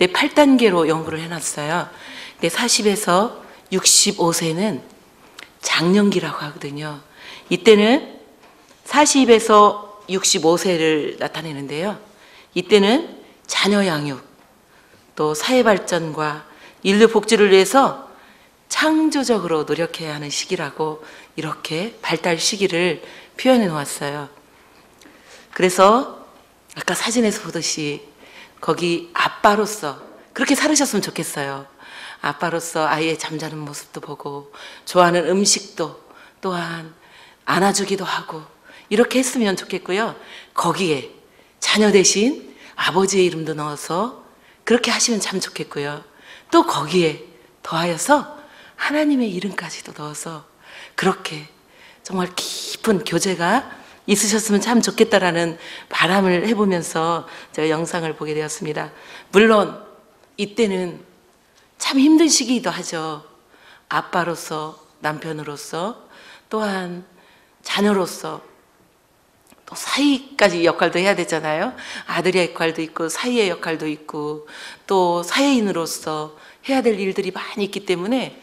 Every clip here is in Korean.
그때 8단계로 연구를 해놨어요. 근데 40에서 65세는 장년기라고 하거든요. 이때는 40에서 65세를 나타내는데요. 이때는 자녀 양육, 또 사회 발전과 인류 복지를 위해서 창조적으로 노력해야 하는 시기라고 이렇게 발달 시기를 표현해 놓았어요. 그래서 아까 사진에서 보듯이 거기 아빠로서 그렇게 살으셨으면 좋겠어요. 아빠로서 아이의 잠자는 모습도 보고 좋아하는 음식도 또한 안아주기도 하고 이렇게 했으면 좋겠고요. 거기에 자녀 대신 아버지의 이름도 넣어서 그렇게 하시면 참 좋겠고요. 또 거기에 더하여서 하나님의 이름까지도 넣어서 그렇게 정말 깊은 교제가 있으셨으면 참 좋겠다라는 바람을 해보면서 제가 영상을 보게 되었습니다. 물론 이때는 참 힘든 시기이기도 하죠. 아빠로서, 남편으로서, 또한 자녀로서, 또 사위까지 역할도 해야 되잖아요. 아들의 역할도 있고 사위의 역할도 있고 또 사회인으로서 해야 될 일들이 많이 있기 때문에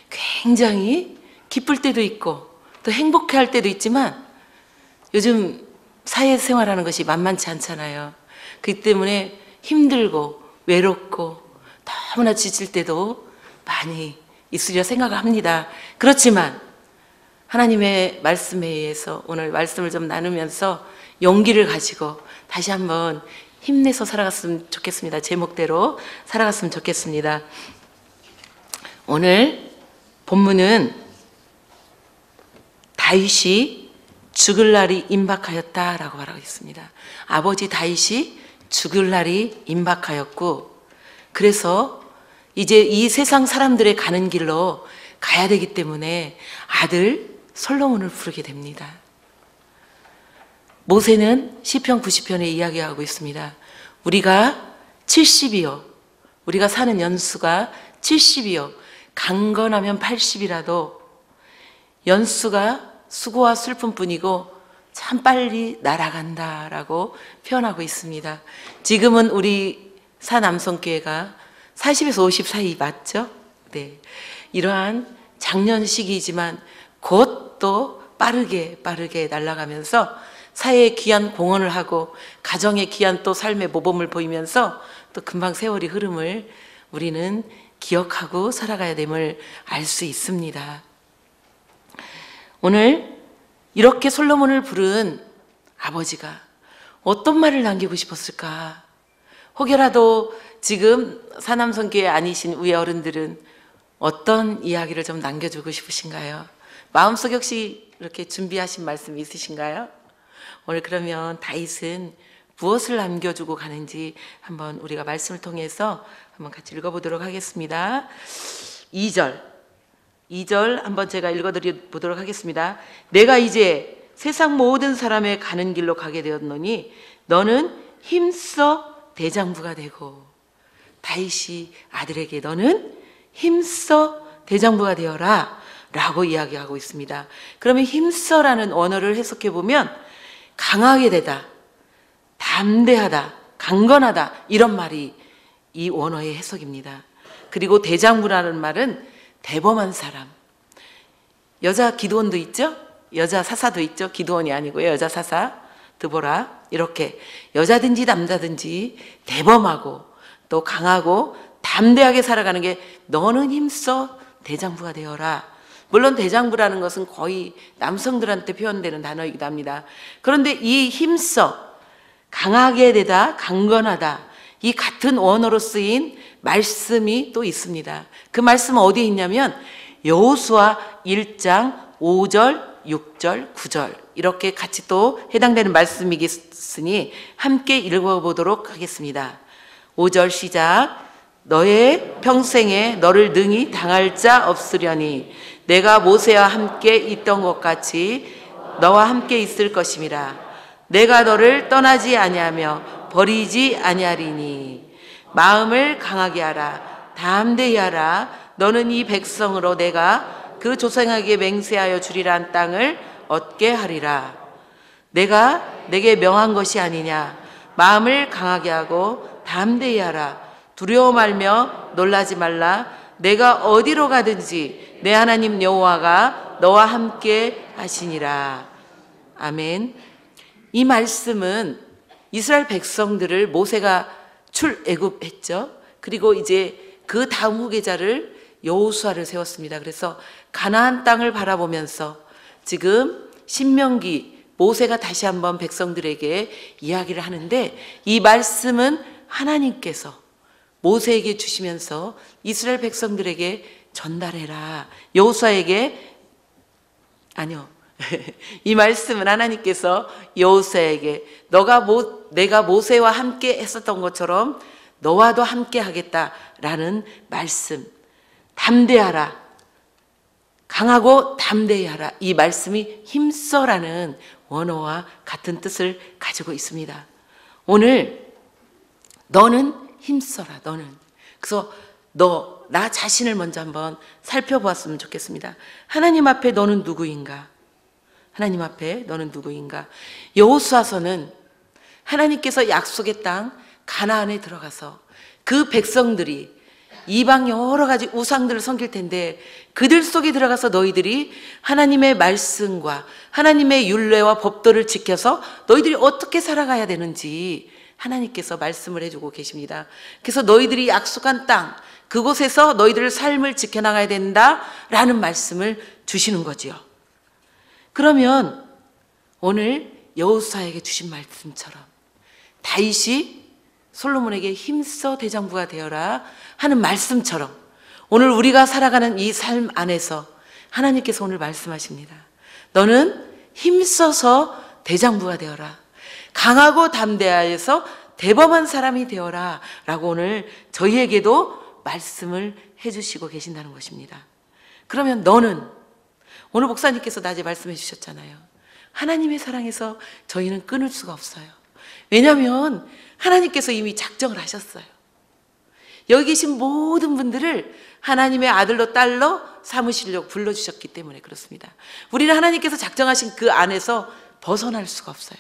굉장히 기쁠 때도 있고 또 행복해할 때도 있지만 요즘 사회생활하는 것이 만만치 않잖아요. 그렇기 때문에 힘들고 외롭고 너무나 지칠 때도 많이 있으리라 생각을 합니다. 그렇지만 하나님의 말씀에 의해서 오늘 말씀을 좀 나누면서 용기를 가지고 다시 한번 힘내서 살아갔으면 좋겠습니다. 제목대로 살아갔으면 좋겠습니다. 오늘 본문은 다윗이 죽을 날이 임박하였다라고 말하고 있습니다. 아버지 다윗이 죽을 날이 임박하였고 그래서 이제 이 세상 사람들의 가는 길로 가야 되기 때문에 아들 솔로몬을 부르게 됩니다. 모세는 시편 90편에 이야기하고 있습니다. 우리가 70이요. 우리가 사는 연수가 70이요. 강건하면 80이라도 연수가 수고와 슬픔뿐이고 참 빨리 날아간다라고 표현하고 있습니다. 지금은 우리 사남성교회가 40에서 50 사이 맞죠? 네. 이러한 작년 시기이지만 곧 또 빠르게 날아가면서 사회에 귀한 공헌을 하고 가정에 귀한 또 삶의 모범을 보이면서 또 금방 세월이 흐름을 우리는 기억하고 살아가야 됨을 알 수 있습니다. 오늘 이렇게 솔로몬을 부른 아버지가 어떤 말을 남기고 싶었을까? 혹여라도 지금 사남성교회 아니신 우리 어른들은 어떤 이야기를 좀 남겨주고 싶으신가요? 마음속에 혹시 이렇게 준비하신 말씀이 있으신가요? 오늘 그러면 다윗은 무엇을 남겨주고 가는지 한번 우리가 말씀을 통해서 한번 같이 읽어보도록 하겠습니다. 2절 한번 제가 읽어드리도록 하겠습니다. 내가 이제 세상 모든 사람의 가는 길로 가게 되었노니 너는 힘써 대장부가 되고 다윗이 아들에게 너는 힘써 대장부가 되어라 라고 이야기하고 있습니다. 그러면 힘써라는 언어를 해석해 보면 강하게 되다, 담대하다, 강건하다 이런 말이 이 원어의 해석입니다. 그리고 대장부라는 말은 대범한 사람. 여자 기드온도 있죠? 여자 사사도 있죠? 기드온이 아니고요. 여자 사사 드보라. 이렇게 여자든지 남자든지 대범하고 또 강하고 담대하게 살아가는 게 너는 힘써 대장부가 되어라. 물론 대장부라는 것은 거의 남성들한테 표현되는 단어이기도 합니다. 그런데 이 힘써, 강하게 되다, 강건하다 이 같은 원어로 쓰인 말씀이 또 있습니다. 그 말씀은 어디에 있냐면 여호수아 1장 5절, 6절, 9절 이렇게 같이 또 해당되는 말씀이 있으니 함께 읽어보도록 하겠습니다. 5절 시작. 너의 평생에 너를 능히 당할 자 없으려니 내가 모세와 함께 있던 것 같이 너와 함께 있을 것임이라. 내가 너를 떠나지 아니하며 버리지 아니하리니 마음을 강하게 하라. 담대히 하라. 너는 이 백성으로 내가 그 조상에게 맹세하여 주리란 땅을 얻게 하리라. 내가 내게 명한 것이 아니냐. 마음을 강하게 하고 담대히 하라. 두려워 말며 놀라지 말라. 내가 어디로 가든지 내 하나님 여호와가 너와 함께 하시니라. 아멘. 이 말씀은 이스라엘 백성들을 모세가 출애굽했죠. 그리고 이제 그 다음 후계자를 여호수아를 세웠습니다. 그래서 가나안 땅을 바라보면서 지금 신명기 모세가 다시 한번 백성들에게 이야기를 하는데, 이 말씀은 하나님께서 모세에게 주시면서 이스라엘 백성들에게 전달해라. 여호수아에게, 아니요. 이 말씀은 하나님께서 여호수아에게 내가 모세와 함께 했었던 것처럼 너와도 함께 하겠다라는 말씀. 담대하라. 강하고 담대히 하라. 이 말씀이 힘써라는 원어와 같은 뜻을 가지고 있습니다. 오늘 너는 힘써라. 너는. 그래서 나 자신을 먼저 한번 살펴보았으면 좋겠습니다. 하나님 앞에 너는 누구인가? 하나님 앞에 너는 누구인가? 여호수아서는 하나님께서 약속의 땅 가나안에 들어가서 그 백성들이 이방 여러 가지 우상들을 섬길 텐데, 그들 속에 들어가서 너희들이 하나님의 말씀과 하나님의 율례와 법도를 지켜서 너희들이 어떻게 살아가야 되는지 하나님께서 말씀을 해주고 계십니다. 그래서 너희들이 약속한 땅, 그곳에서 너희들의 삶을 지켜나가야 된다라는 말씀을 주시는 거지요. 그러면 오늘 여호수아에게 주신 말씀처럼 다윗이 솔로몬에게 힘써 대장부가 되어라 하는 말씀처럼 오늘 우리가 살아가는 이 삶 안에서 하나님께서 오늘 말씀하십니다. 너는 힘써서 대장부가 되어라. 강하고 담대하여서 대범한 사람이 되어라 라고 오늘 저희에게도 말씀을 해주시고 계신다는 것입니다. 그러면 너는, 오늘 목사님께서 낮에 말씀해 주셨잖아요. 하나님의 사랑에서 저희는 끊을 수가 없어요. 왜냐하면 하나님께서 이미 작정을 하셨어요. 여기 계신 모든 분들을 하나님의 아들로 딸로 삼으시려고 불러주셨기 때문에 그렇습니다. 우리는 하나님께서 작정하신 그 안에서 벗어날 수가 없어요.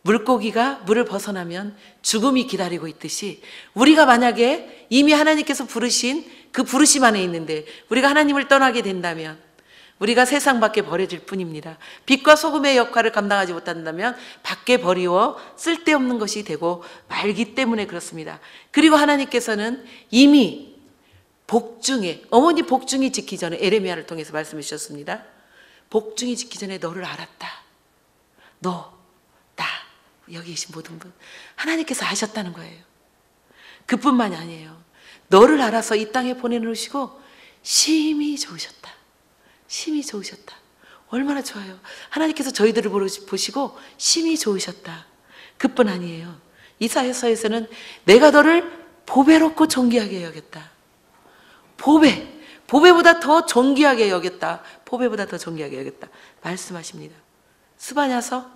물고기가 물을 벗어나면 죽음이 기다리고 있듯이, 우리가 만약에 이미 하나님께서 부르신 그 부르심 안에 있는데 우리가 하나님을 떠나게 된다면 우리가 세상 밖에 버려질 뿐입니다. 빛과 소금의 역할을 감당하지 못한다면 밖에 버리워 쓸데없는 것이 되고 말기 때문에 그렇습니다. 그리고 하나님께서는 이미 복중에, 어머니 복중이 짓기 전에 에레미야를 통해서 말씀해 주셨습니다. 복중이 짓기 전에 너를 알았다. 너, 나, 여기 계신 모든 분, 하나님께서 아셨다는 거예요. 그뿐만이 아니에요. 너를 알아서 이 땅에 보내놓으시고 심히 좋으셨다. 심히 좋으셨다. 얼마나 좋아요. 하나님께서 저희들을 보시고 심히 좋으셨다. 그뿐 아니에요. 이사야서에서는 내가 너를 보배롭고 존귀하게 여겼다. 보배보다 더 존귀하게 여겼다. 보배보다 더 존귀하게 여겼다 말씀하십니다. 스바냐서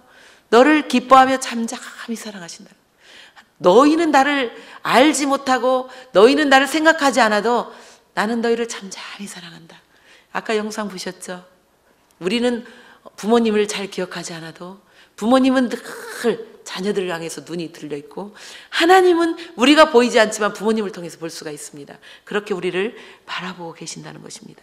너를 기뻐하며 잠잠히 사랑하신다. 너희는 나를 알지 못하고 너희는 나를 생각하지 않아도 나는 너희를 잠잠히 사랑한다. 아까 영상 보셨죠? 우리는 부모님을 잘 기억하지 않아도 부모님은 늘 자녀들을 향해서 눈이 들려 있고, 하나님은 우리가 보이지 않지만 부모님을 통해서 볼 수가 있습니다. 그렇게 우리를 바라보고 계신다는 것입니다.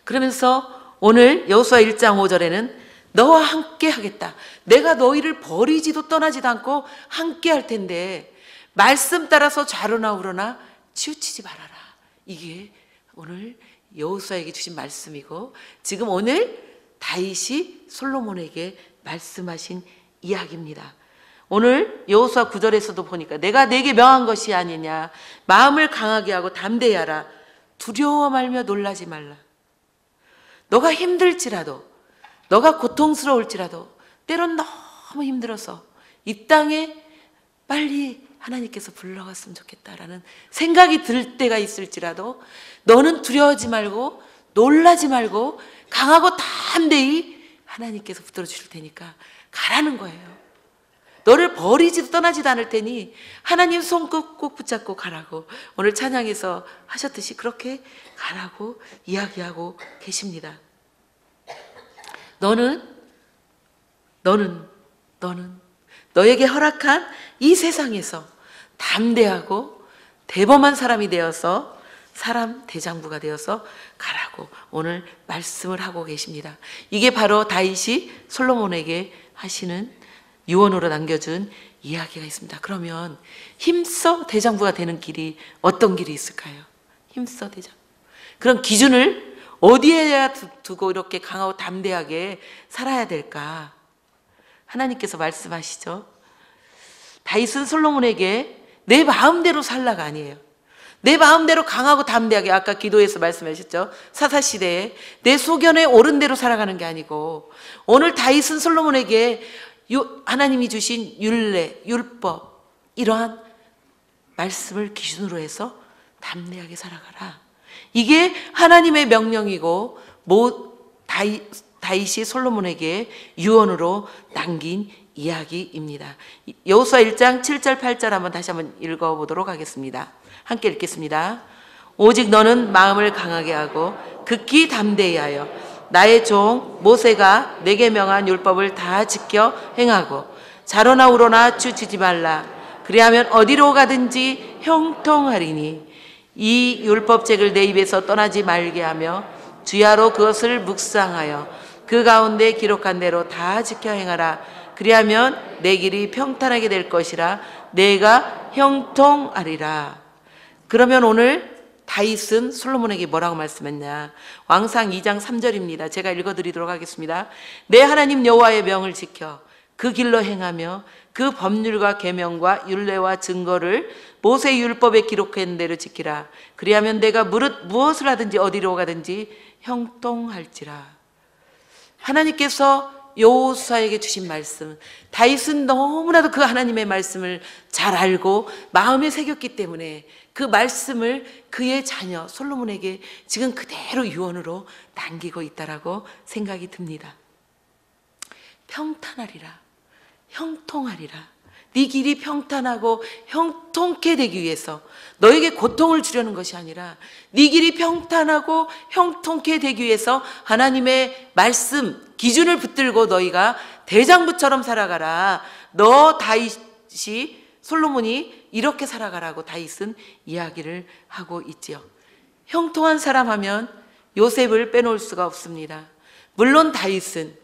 그러면서 오늘 여호수아 1장 5절에는 너와 함께 하겠다. 내가 너희를 버리지도 떠나지도 않고 함께 할 텐데 말씀 따라서 좌로나 우로나 치우치지 말아라. 이게 오늘 여호수아에게 주신 말씀이고, 지금 오늘 다윗이 솔로몬에게 말씀하신 이야기입니다. 오늘 여호수아 9절에서도 보니까 내가 내게 명한 것이 아니냐, 마음을 강하게 하고 담대히 하라. 두려워 말며 놀라지 말라. 너가 힘들지라도, 너가 고통스러울지라도, 때론 너무 힘들어서 이 땅에 빨리 하나님께서 불러갔으면 좋겠다라는 생각이 들 때가 있을지라도 너는 두려워하지 말고 놀라지 말고 강하고 담대히 하나님께서 붙들어 주실 테니까 가라는 거예요. 너를 버리지도 떠나지도 않을 테니 하나님 손 꼭 붙잡고 가라고 오늘 찬양에서 하셨듯이 그렇게 가라고 이야기하고 계십니다. 너는 너에게 허락한 이 세상에서 담대하고 대범한 사람이 되어서 사람 대장부가 되어서 가라고 오늘 말씀을 하고 계십니다. 이게 바로 다윗이 솔로몬에게 하시는 유언으로 남겨준 이야기가 있습니다. 그러면 힘써 대장부가 되는 길이 어떤 길이 있을까요? 힘써 대장부. 그런 기준을 어디에야 두고 이렇게 강하고 담대하게 살아야 될까? 하나님께서 말씀하시죠. 다윗은 솔로몬에게 내 마음대로 살라가 아니에요. 내 마음대로 강하고 담대하게, 아까 기도에서 말씀하셨죠. 사사시대에 내 소견에 옳은 대로 살아가는 게 아니고, 오늘 다윗은 솔로몬에게 하나님이 주신 율례, 율법, 이러한 말씀을 기준으로 해서 담대하게 살아가라. 이게 하나님의 명령이고 다윗이 솔로몬에게 유언으로 남긴 이야기입니다. 여호수아 1장 7절 8절 한번 다시 한번 읽어보도록 하겠습니다. 함께 읽겠습니다. 오직 너는 마음을 강하게 하고 극히 담대히 하여 나의 종 모세가 내게 명한 율법을 다 지켜 행하고 좌로나 우로나 치우치지 말라. 그리하면 어디로 가든지 형통하리니 이 율법책을 내 입에서 떠나지 말게 하며 주야로 그것을 묵상하여 그 가운데 기록한 대로 다 지켜 행하라. 그리하면 내 길이 평탄하게 될 것이라. 내가 형통하리라. 그러면 오늘 다윗은 솔로몬에게 뭐라고 말씀했냐? 왕상 2장 3절입니다. 제가 읽어드리도록 하겠습니다. 내 하나님 여호와의 명을 지켜 그 길로 행하며 그 법률과 계명과 율례와 증거를 모세 율법에 기록한 대로 지키라. 그리하면 내가 무엇을 하든지 어디로 가든지 형통할지라. 하나님께서 여호수아에게 주신 말씀, 다윗은 너무나도 그 하나님의 말씀을 잘 알고 마음에 새겼기 때문에 그 말씀을 그의 자녀 솔로몬에게 지금 그대로 유언으로 남기고 있다라고 생각이 듭니다. 평탄하리라, 형통하리라. 네 길이 평탄하고 형통케 되기 위해서, 너에게 고통을 주려는 것이 아니라 네 길이 평탄하고 형통케 되기 위해서 하나님의 말씀 기준을 붙들고 너희가 대장부처럼 살아가라. 너 다윗이, 솔로몬이 이렇게 살아가라고 다윗은 이야기를 하고 있지요. 형통한 사람 하면 요셉을 빼놓을 수가 없습니다. 물론 다윗은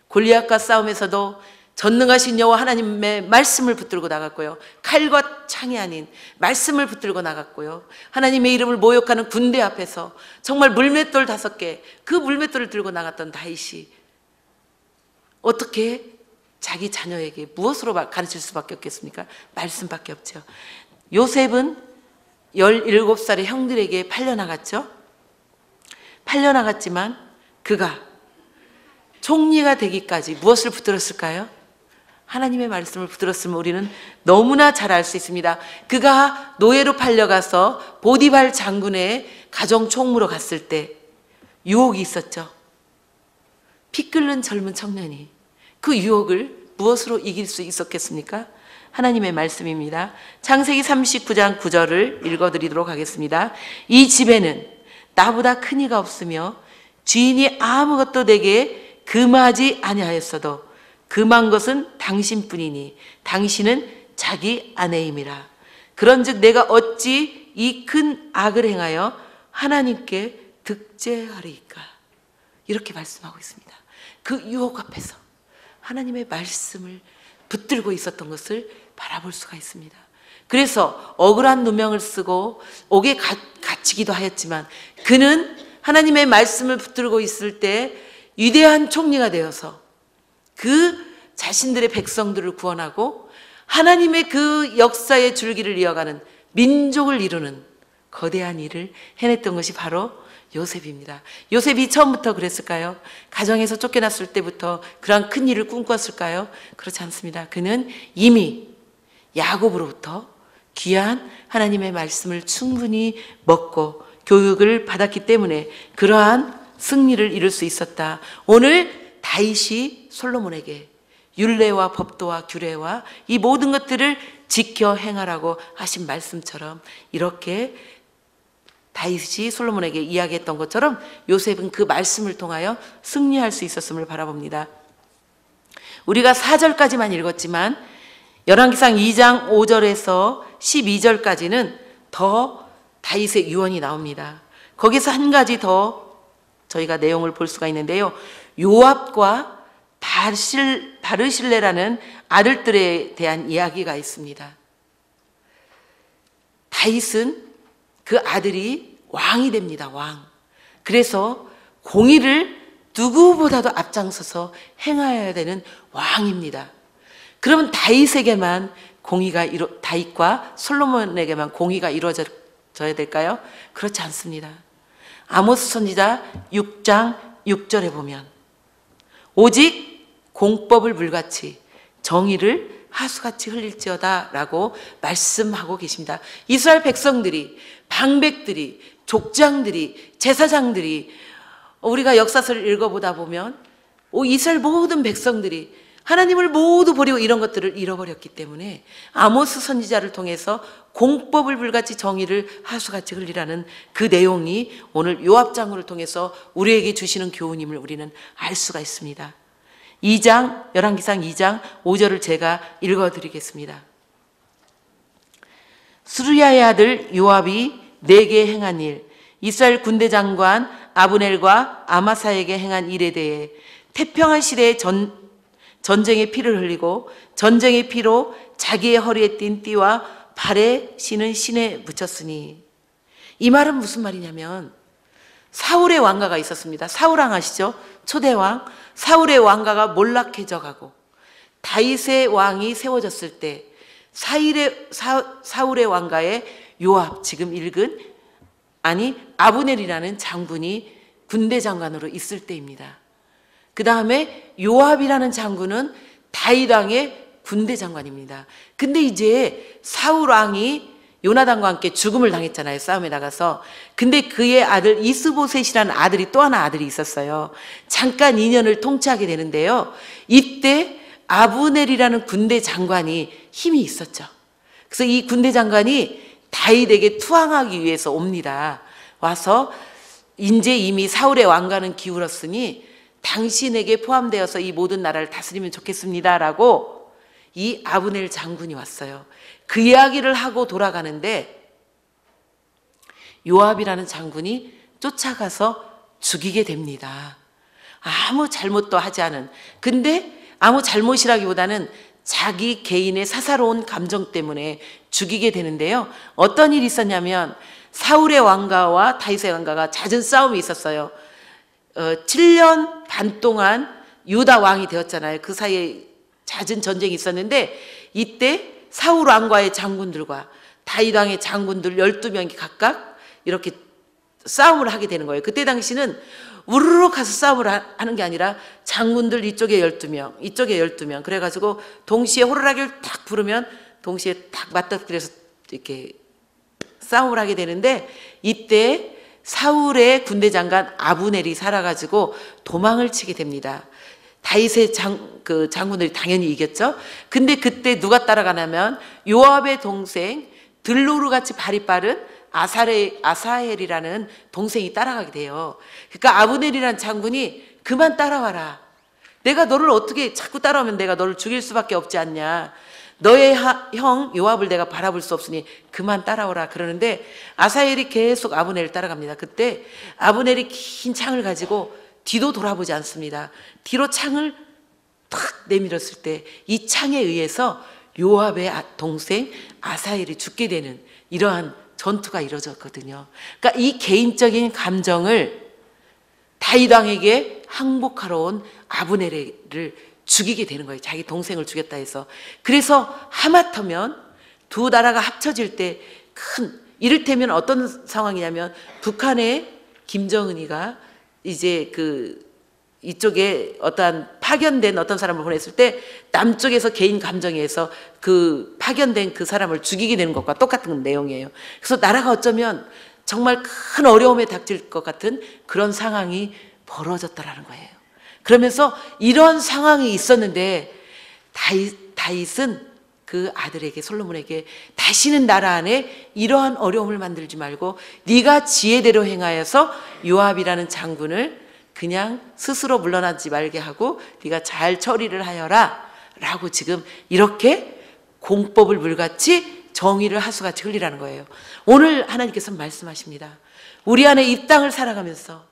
골리앗과 싸움에서도 전능하신 여호와 하나님의 말씀을 붙들고 나갔고요. 칼과 창이 아닌 말씀을 붙들고 나갔고요. 하나님의 이름을 모욕하는 군대 앞에서 정말 물맷돌 5개, 그 물맷돌을 들고 나갔던 다윗이 어떻게 자기 자녀에게 무엇으로 가르칠 수밖에 없겠습니까? 말씀밖에 없죠. 요셉은 17살의 형들에게 팔려나갔죠. 팔려나갔지만 그가 총리가 되기까지 무엇을 붙들었을까요? 하나님의 말씀을 붙들었으면 우리는 너무나 잘 알 수 있습니다. 그가 노예로 팔려가서 보디발 장군의 가정 총무로 갔을 때 유혹이 있었죠. 피 끓는 젊은 청년이 그 유혹을 무엇으로 이길 수 있었겠습니까? 하나님의 말씀입니다. 창세기 39장 9절을 읽어드리도록 하겠습니다. 이 집에는 나보다 큰 이가 없으며 주인이 아무것도 내게 금하지 아니하였어도 금한 것은 당신뿐이니 당신은 자기 아내임이라. 그런즉 내가 어찌 이 큰 악을 행하여 하나님께 득죄하리이까. 이렇게 말씀하고 있습니다. 그 유혹 앞에서 하나님의 말씀을 붙들고 있었던 것을 바라볼 수가 있습니다. 그래서 억울한 누명을 쓰고 옥에 갇히기도 하였지만 그는 하나님의 말씀을 붙들고 있을 때 위대한 총리가 되어서 그 자신들의 백성들을 구원하고 하나님의 그 역사의 줄기를 이어가는 민족을 이루는 거대한 일을 해냈던 것이 바로 요셉입니다. 요셉이 처음부터 그랬을까요? 가정에서 쫓겨났을 때부터 그러한 큰 일을 꿈꿨을까요? 그렇지 않습니다. 그는 이미 야곱으로부터 귀한 하나님의 말씀을 충분히 먹고 교육을 받았기 때문에 그러한 승리를 이룰 수 있었다. 오늘 다윗이 솔로몬에게 율례와 법도와 규례와 이 모든 것들을 지켜 행하라고 하신 말씀처럼 이렇게 다윗이 솔로몬에게 이야기했던 것처럼 요셉은 그 말씀을 통하여 승리할 수 있었음을 바라봅니다. 우리가 4절까지만 읽었지만 열왕기상 2장 5절에서 12절까지는 더 다윗의 유언이 나옵니다. 거기서 한 가지 더 저희가 내용을 볼 수가 있는데요. 요압과 바르실레라는 아들들에 대한 이야기가 있습니다. 다윗은 그 아들이 왕이 됩니다. 왕. 그래서 공의를 누구보다도 앞장서서 행하여야 되는 왕입니다. 그러면 다윗에게만 다윗과 솔로몬에게만 공의가 이루어져야 될까요? 그렇지 않습니다. 아모스 선지자 6장 6절에 보면 오직 공법을 물같이 정의를 하수같이 흘릴지어다 라고 말씀하고 계십니다. 이스라엘 백성들이, 방백들이, 족장들이, 제사장들이, 우리가 역사서를 읽어보다 보면 이스라엘 모든 백성들이 하나님을 모두 버리고 이런 것들을 잃어버렸기 때문에 아모스 선지자를 통해서 공법을 불같이 정의를 하수같이 흘리라는 그 내용이 오늘 요압 장군을 통해서 우리에게 주시는 교훈임을 우리는 알 수가 있습니다. 2장, 열왕기상 2장 5절을 제가 읽어드리겠습니다. 스루야의 아들 요압이 내게 행한 일, 이스라엘 군대 장관 아브넬과 아마사에게 행한 일에 대해 태평한 시대에 전쟁의 피를 흘리고 전쟁의 피로 자기의 허리에 띤 띠와 발에 신은 신에 묻혔으니, 이 말은 무슨 말이냐면 사울의 왕가가 있었습니다. 사울왕 아시죠? 초대왕. 사울의 왕가가 몰락해져 가고 다윗의 왕이 세워졌을 때 사울의 왕가에 요압, 지금 읽은 아브넬이라는 장군이 군대 장관으로 있을 때입니다. 그 다음에 요압이라는 장군은 다윗 왕의 군대 장관입니다. 근데 이제 사울 왕이 요나단과 함께 죽음을 당했잖아요. 싸움에 나가서. 근데 그의 아들 이스보셋이라는 아들이 또 하나 아들이 있었어요. 잠깐 2년을 통치하게 되는데요. 이때 아브넬이라는 군대 장관이 힘이 있었죠. 그래서 이 군대 장관이 다윗에게 투항하기 위해서 옵니다. 와서 이제 이미 사울의 왕가는 기울었으니 당신에게 포함되어서 이 모든 나라를 다스리면 좋겠습니다라고 이 아브넬 장군이 왔어요. 그 이야기를 하고 돌아가는데 요압이라는 장군이 쫓아가서 죽이게 됩니다. 아무 잘못도 하지 않은, 근데 아무 잘못이라기보다는 자기 개인의 사사로운 감정 때문에 죽이게 되는데요. 어떤 일이 있었냐면 사울의 왕가와 다윗의 왕가가 잦은 싸움이 있었어요. 7년 반 동안 유다 왕이 되었잖아요. 그 사이에 잦은 전쟁이 있었는데 이때 사울 왕과의 장군들과 다윗 왕의 장군들 12명이 각각 이렇게 싸움을 하게 되는 거예요. 그때 당시는 우르르 가서 싸움을 하는 게 아니라 장군들 이쪽에 12명, 이쪽에 12명. 그래가지고 동시에 호루라기를 탁 부르면 동시에 탁 맞닥뜨려서 이렇게 싸움을 하게 되는데 이때 사울의 군대 장관 아브넬이 살아가지고 도망을 치게 됩니다. 다윗의 장군들이 당연히 이겼죠. 근데 그때 누가 따라가냐면 요압의 동생 들로르 같이 발이 빠른 아사헬이라는 동생이 따라가게 돼요. 그러니까 아브넬이라는 장군이 그만 따라와라. 내가 너를 어떻게 자꾸 따라오면 내가 너를 죽일 수밖에 없지 않냐. 너의 형 요압을 내가 바라볼 수 없으니 그만 따라오라. 그러는데 아사헬이 계속 아브넬을 따라갑니다. 그때 아브넬이 긴 창을 가지고 뒤도 돌아보지 않습니다. 뒤로 창을 탁 내밀었을 때 이 창에 의해서 요압의 동생 아사헬이 죽게 되는 이러한 전투가 이루어졌거든요. 그러니까 이 개인적인 감정을 다윗 왕에게 항복하러 온 아브넬을 죽이게 되는 거예요. 자기 동생을 죽였다 해서. 그래서 하마터면 두 나라가 합쳐질 때 이를테면 어떤 상황이냐면 북한의 김정은이가 이제 이쪽에 어떠한 파견된 어떤 사람을 보냈을 때 남쪽에서 개인 감정에 의해서 그 파견된 그 사람을 죽이게 되는 것과 똑같은 내용이에요. 그래서 나라가 어쩌면 정말 큰 어려움에 닥칠 것 같은 그런 상황이 벌어졌다라는 거예요. 그러면서 이런 상황이 있었는데 다윗은 그 아들에게 솔로몬에게 다시는 나라 안에 이러한 어려움을 만들지 말고 네가 지혜대로 행하여서 요압이라는 장군을 그냥 스스로 물러나지 말게 하고 네가 잘 처리를 하여라 라고 지금 이렇게 공법을 물같이 정의를 하수같이 흘리라는 거예요. 오늘 하나님께서 말씀하십니다. 우리 안에 이 땅을 살아가면서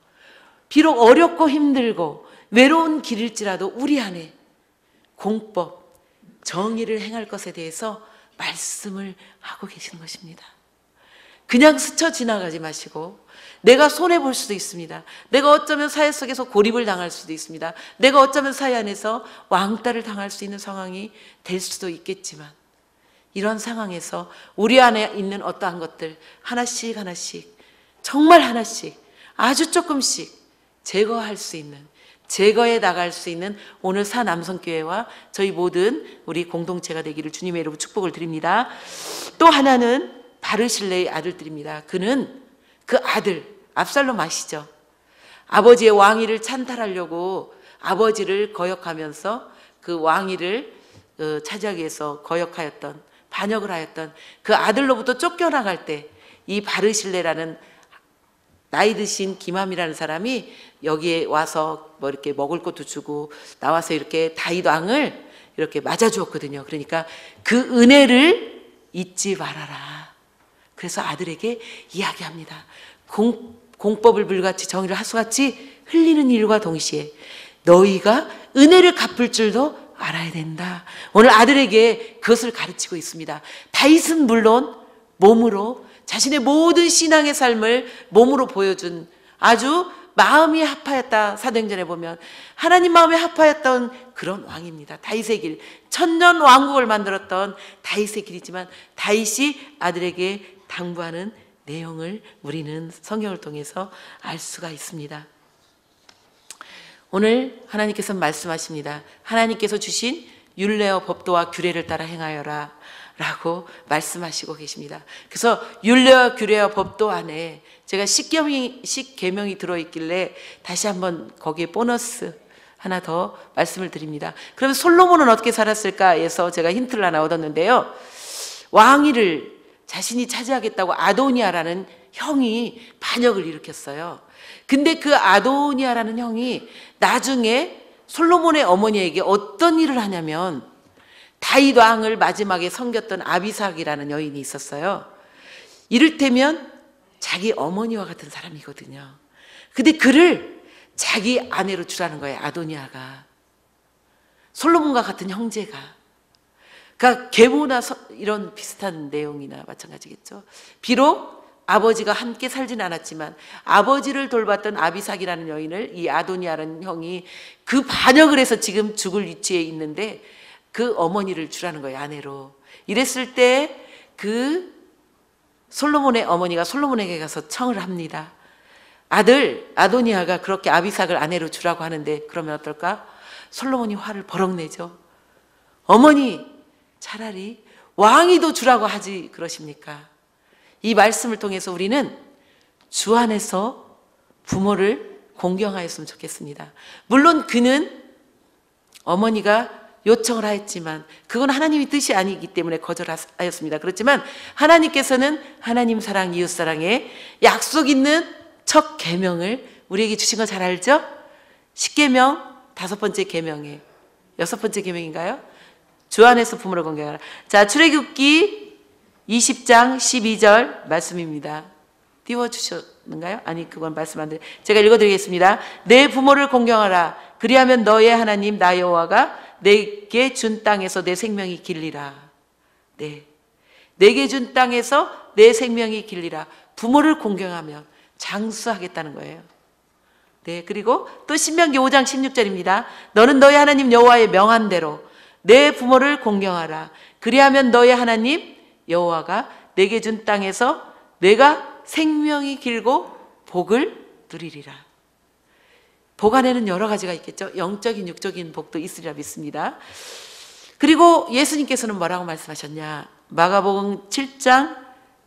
비록 어렵고 힘들고 외로운 길일지라도 우리 안에 공법, 정의를 행할 것에 대해서 말씀을 하고 계시는 것입니다. 그냥 스쳐 지나가지 마시고, 내가 손해볼 수도 있습니다. 내가 어쩌면 사회 속에서 고립을 당할 수도 있습니다. 내가 어쩌면 사회 안에서 왕따를 당할 수 있는 상황이 될 수도 있겠지만, 이런 상황에서 우리 안에 있는 어떠한 것들 하나씩 하나씩, 정말 하나씩, 아주 조금씩 제거할 수 있는, 제거해 나갈 수 있는 오늘 사 남성교회와 저희 모든 우리 공동체가 되기를 주님의 이름으로 축복을 드립니다. 또 하나는 바르실레의 아들들입니다. 그는 그 아들 압살롬 아시죠? 아버지의 왕위를 찬탈하려고 아버지를 거역하면서 그 왕위를 차지하기 위해서 거역하였던, 반역을 하였던 그 아들로부터 쫓겨나갈 때 이 바르실레라는 나이 드신 기맘이라는 사람이 여기에 와서 뭐 이렇게 먹을 것도 주고 나와서 이렇게 다윗 왕을 이렇게 맞아주었거든요. 그러니까 그 은혜를 잊지 말아라. 그래서 아들에게 이야기합니다. 공법을 불같이 정의를 하수같이 흘리는 일과 동시에 너희가 은혜를 갚을 줄도 알아야 된다. 오늘 아들에게 그것을 가르치고 있습니다. 다윗은 물론 몸으로 자신의 모든 신앙의 삶을 몸으로 보여준 아주 마음이 합하였다. 사도행전에 보면 하나님 마음에 합하였던 그런 왕입니다. 다윗의 길, 천년 왕국을 만들었던 다윗의 길이지만 다윗이 아들에게 당부하는 내용을 우리는 성경을 통해서 알 수가 있습니다. 오늘 하나님께서 말씀하십니다. 하나님께서 주신 율례와 법도와 규례를 따라 행하여라 라고 말씀하시고 계십니다. 그래서 율례와 규례와 법도 안에 제가 십계명이 들어있길래 다시 한번 거기에 보너스 하나 더 말씀을 드립니다. 그러면 솔로몬은 어떻게 살았을까 해서 제가 힌트를 하나 얻었는데요. 왕위를 자신이 차지하겠다고 아도니아라는 형이 반역을 일으켰어요. 근데 그 아도니아라는 형이 나중에 솔로몬의 어머니에게 어떤 일을 하냐면 다윗 왕을 마지막에 섬겼던 아비삭이라는 여인이 있었어요. 이를테면 자기 어머니와 같은 사람이거든요. 근데 그를 자기 아내로 주라는 거예요. 아도니아가. 솔로몬과 같은 형제가. 그러니까 계보나 이런 비슷한 내용이나 마찬가지겠죠. 비록 아버지가 함께 살진 않았지만 아버지를 돌봤던 아비삭이라는 여인을 이 아도니아라는 형이 그 반역을 해서 지금 죽을 위치에 있는데 그 어머니를 주라는 거예요. 아내로. 이랬을 때 그 솔로몬의 어머니가 솔로몬에게 가서 청을 합니다. 아들 아도니아가 그렇게 아비삭을 아내로 주라고 하는데 그러면 어떨까? 솔로몬이 화를 버럭 내죠. 어머니 차라리 왕위도 주라고 하지 그러십니까? 이 말씀을 통해서 우리는 주 안에서 부모를 공경하였으면 좋겠습니다. 물론 그는 어머니가 요청을 하였지만 그건 하나님의 뜻이 아니기 때문에 거절하였습니다. 그렇지만 하나님께서는 하나님 사랑, 이웃 사랑에 약속 있는 첫 계명을 우리에게 주신 거 잘 알죠? 십계명 5번째 계명에 6번째 계명인가요? 주 안에서 부모를 공경하라. 자, 출애굽기 20장 12절 말씀입니다. 띄워주셨는가요? 아니, 그건 말씀 안 드려요. 제가 읽어드리겠습니다. 내 부모를 공경하라. 그리하면 너의 하나님 나 여호와가 내게 준 땅에서 내 생명이 길리라. 네, 내게 준 땅에서 내 생명이 길리라. 부모를 공경하면 장수하겠다는 거예요. 네, 그리고 또 신명기 5장 16절입니다. 너는 너의 하나님 여호와의 명한 대로 내 부모를 공경하라. 그리하면 너의 하나님 여호와가 내게 준 땅에서 내가 생명이 길고 복을 누리리라. 복 안에는 여러 가지가 있겠죠. 영적인 육적인 복도 있으리라 믿습니다. 그리고 예수님께서는 뭐라고 말씀하셨냐? 마가복음 7장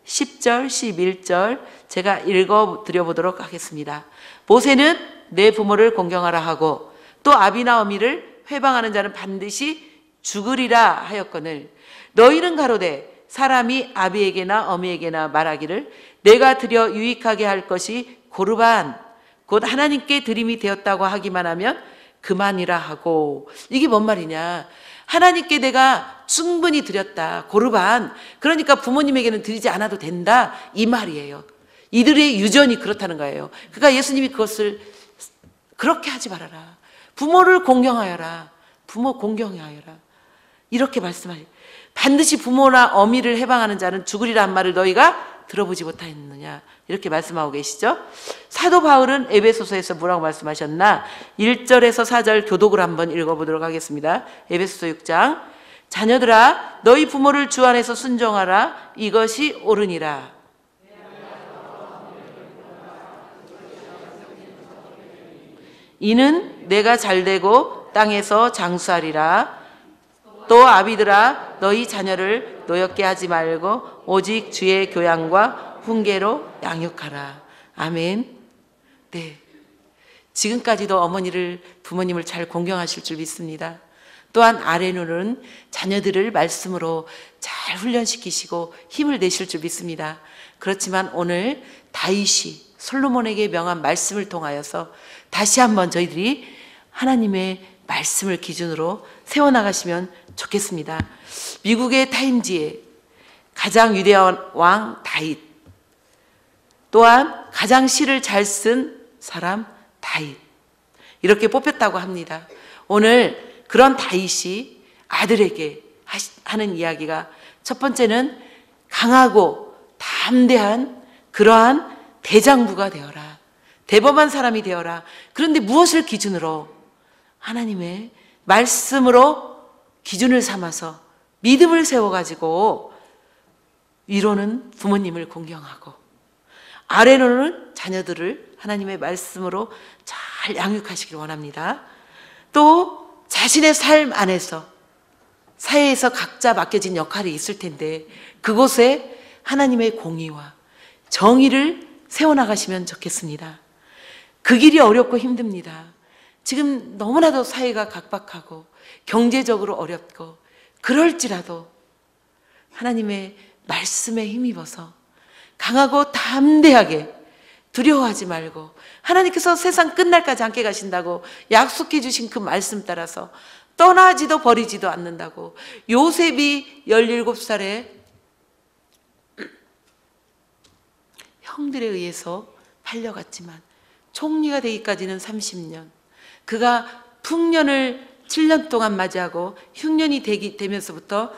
10절 11절 제가 읽어드려보도록 하겠습니다. 모세는 내 부모를 공경하라 하고 또 아비나 어미를 회방하는 자는 반드시 죽으리라 하였거늘 너희는 가로되 사람이 아비에게나 어미에게나 말하기를 내가 드려 유익하게 할 것이 고르반 곧 하나님께 드림이 되었다고 하기만 하면 그만이라 하고. 이게 뭔 말이냐? 하나님께 내가 충분히 드렸다. 고르반. 그러니까 부모님에게는 드리지 않아도 된다. 이 말이에요. 이들의 유전이 그렇다는 거예요. 그러니까 예수님이 그것을 그렇게 하지 말아라. 부모를 공경하여라. 부모 공경하여라. 이렇게 말씀하세요. 반드시 부모나 어미를 해방하는 자는 죽으리라 한 말을 너희가 들어보지 못하였느냐. 이렇게 말씀하고 계시죠. 사도 바울은 에베소서에서 뭐라고 말씀하셨나? 1절에서 4절 교독을 한번 읽어보도록 하겠습니다. 에베소서 6장. 자녀들아 너희 부모를 주 안에서 순종하라. 이것이 옳으니라. 이는 내가 잘되고 땅에서 장수하리라. 또 아비들아 너희 자녀를 노엽게 하지 말고 오직 주의 교양과 훈계로 양육하라. 아멘. 네, 지금까지도 어머니를 부모님을 잘 공경하실 줄 믿습니다. 또한 아레노는 자녀들을 말씀으로 잘 훈련시키시고 힘을 내실 줄 믿습니다. 그렇지만 오늘 다윗이 솔로몬에게 명한 말씀을 통하여서 다시 한번 저희들이 하나님의 말씀을 기준으로 세워나가시면 좋겠습니다. 미국의 타임지에 가장 위대한 왕 다윗, 또한 가장 시를 잘 쓴 사람 다윗, 이렇게 뽑혔다고 합니다. 오늘 그런 다윗이 아들에게 하는 이야기가, 첫 번째는 강하고 담대한 그러한 대장부가 되어라. 대범한 사람이 되어라. 그런데 무엇을 기준으로? 하나님의 말씀으로 기준을 삼아서 믿음을 세워가지고, 위로는 부모님을 공경하고 아래로는 자녀들을 하나님의 말씀으로 잘 양육하시길 원합니다. 또 자신의 삶 안에서 사회에서 각자 맡겨진 역할이 있을 텐데 그곳에 하나님의 공의와 정의를 세워나가시면 좋겠습니다. 그 길이 어렵고 힘듭니다. 지금 너무나도 사회가 각박하고 경제적으로 어렵고, 그럴지라도 하나님의 말씀에 힘입어서 강하고 담대하게, 두려워하지 말고, 하나님께서 세상 끝날까지 함께 가신다고 약속해 주신 그 말씀 따라서 떠나지도 버리지도 않는다고. 요셉이 17살에 형들에 의해서 팔려갔지만 총리가 되기까지는 30년, 그가 풍년을 7년 동안 맞이하고 흉년이 되면서부터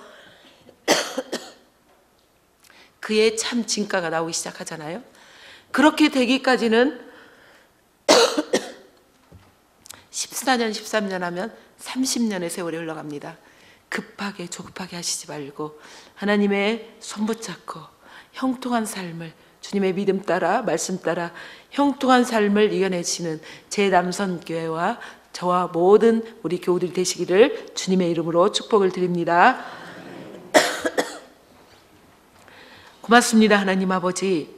그의 참 진가가 나오기 시작하잖아요. 그렇게 되기까지는 14년, 13년 하면 30년의 세월이 흘러갑니다. 급하게 조급하게 하시지 말고 하나님의 손 붙잡고 형통한 삶을, 주님의 믿음 따라 말씀 따라 형통한 삶을 이겨내시는 제남선교회와 저와 모든 우리 교우들 되시기를 주님의 이름으로 축복을 드립니다. 고맙습니다. 하나님 아버지,